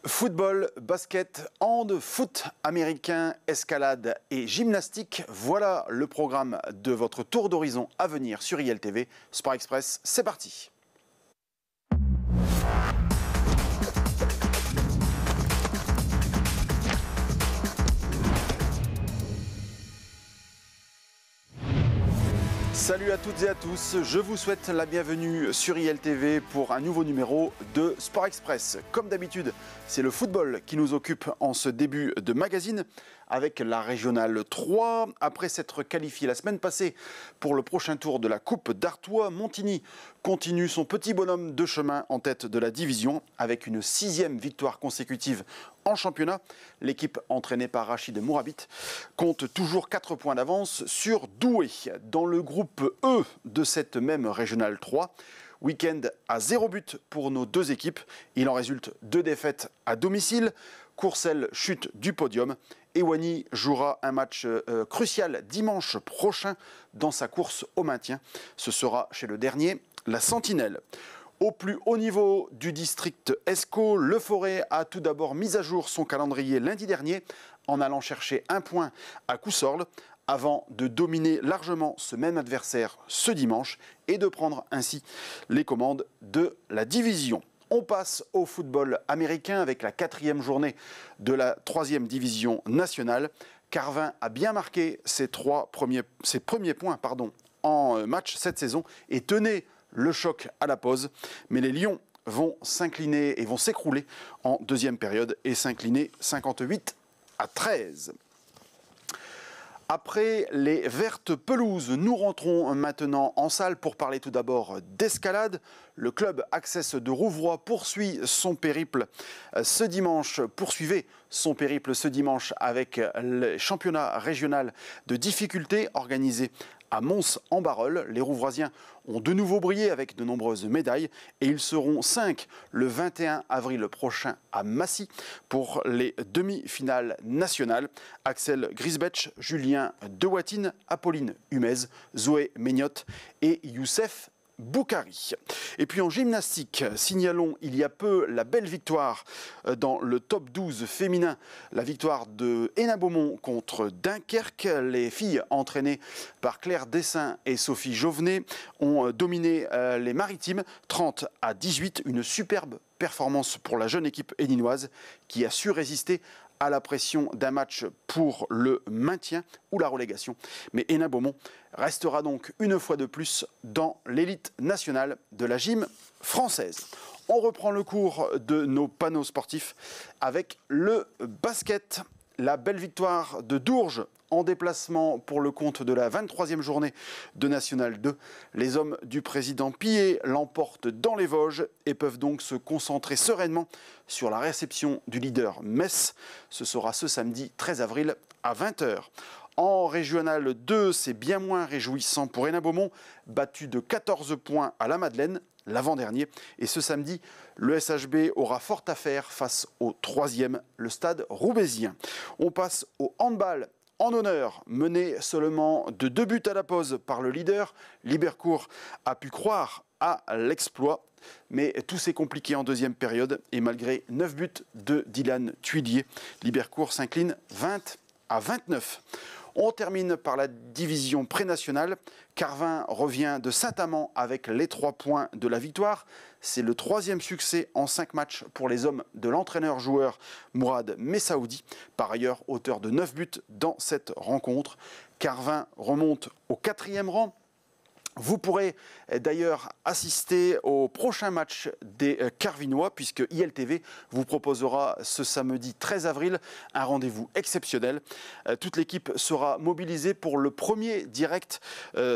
Football, basket, hand, foot américain, escalade et gymnastique, voilà le programme de votre tour d'horizon à venir sur ILTV. Sport Express, c'est parti. Salut à toutes et à tous, je vous souhaite la bienvenue sur ILTV pour un nouveau numéro de Sport Express. Comme d'habitude, c'est le football qui nous occupe en ce début de magazine avec la Régionale 3. Après s'être qualifié la semaine passée pour le prochain tour de la Coupe d'Artois, Montigny continue son petit bonhomme de chemin en tête de la division avec une 6e victoire consécutive en championnat. L'équipe entraînée par Rachid Mourabit compte toujours 4 points d'avance sur Douai. Dans le groupe E de cette même Régionale 3, week-end à 0 but pour nos deux équipes. Il en résulte 2 défaites à domicile. Courcelles chute du podium. Et Wany jouera un match crucial dimanche prochain dans sa course au maintien. Ce sera chez le dernier, la Sentinelle. Au plus haut niveau du district Escaut, le Forêt a tout d'abord mis à jour son calendrier lundi dernier en allant chercher un point à Coussorles avant de dominer largement ce même adversaire ce dimanche et de prendre ainsi les commandes de la division. On passe au football américain avec la 4e journée de la 3e division nationale. Carvin a bien marqué ses premiers points en match cette saison et tenait le choc à la pause. Mais les Lions vont s'incliner et vont s'écrouler en deuxième période et s'incliner 58-13. Après les vertes pelouses, nous rentrons maintenant en salle pour parler tout d'abord d'escalade. Le club Access de Rouvroy poursuivait son périple ce dimanche avec le championnat régional de difficulté organisé à Mons-en-Barœul. Les Rouvroisiens ont de nouveau brillé avec de nombreuses médailles et ils seront 5 le 21 avril prochain à Massy pour les demi-finales nationales. Axel Grisbech, Julien Dewatine, Apolline Humez, Zoé Mégnot et Youssef Boukari. Et puis en gymnastique, signalons il y a peu la belle victoire dans le top 12 féminin, la victoire de Hénin-Beaumont contre Dunkerque. Les filles entraînées par Claire Dessin et Sophie Jovenet ont dominé les Maritimes 30-18, une superbe performance pour la jeune équipe héninoise qui a su résister à la pression d'un match pour le maintien ou la relégation. Mais Hénin-Beaumont restera donc une fois de plus dans l'élite nationale de la gym française. On reprend le cours de nos panneaux sportifs avec le basket. La belle victoire de Dourges en déplacement pour le compte de la 23e journée de National 2. Les hommes du président Pillet l'emportent dans les Vosges et peuvent donc se concentrer sereinement sur la réception du leader Metz. Ce sera ce samedi 13 avril à 20h. En Régional 2, c'est bien moins réjouissant pour Hénin-Beaumont, battu de 14 points à la Madeleine l'avant-dernier. Et ce samedi, le SHB aura fort à faire face au 3e, le stade roubaisien. On passe au handball. En honneur, mené seulement de 2 buts à la pause par le leader, Libercourt a pu croire à l'exploit. Mais tout s'est compliqué en deuxième période et malgré 9 buts de Dylan Tuillier, Libercourt s'incline 20-29. On termine par la division pré-nationale. Carvin revient de Saint-Amand avec les 3 points de la victoire. C'est le 3e succès en 5 matchs pour les hommes de l'entraîneur-joueur Mourad Messaoudi. Par ailleurs, auteur de 9 buts dans cette rencontre. Carvin remonte au 4e rang. Vous pourrez d'ailleurs assister au prochain match des Carvinois puisque ILTV vous proposera ce samedi 13 avril un rendez-vous exceptionnel. Toute l'équipe sera mobilisée pour le premier direct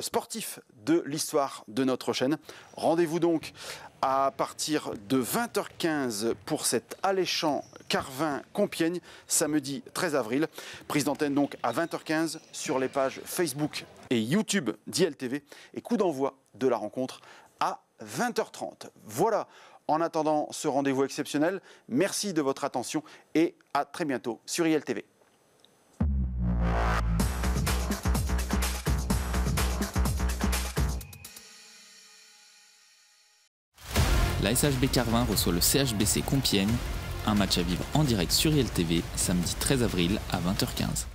sportif de l'histoire de notre chaîne. Rendez-vous donc à partir de 20h15 pour cet alléchant Carvin-Compiègne, samedi 13 avril. Prise d'antenne donc à 20h15 sur les pages Facebook et YouTube d'ILTV. Et coup d'envoi de la rencontre à 20h30. Voilà, en attendant ce rendez-vous exceptionnel, merci de votre attention et à très bientôt sur ILTV. La SHB Carvin reçoit le CHBC Compiègne Un match à vivre en direct sur ILTV, samedi 13 avril à 20h15.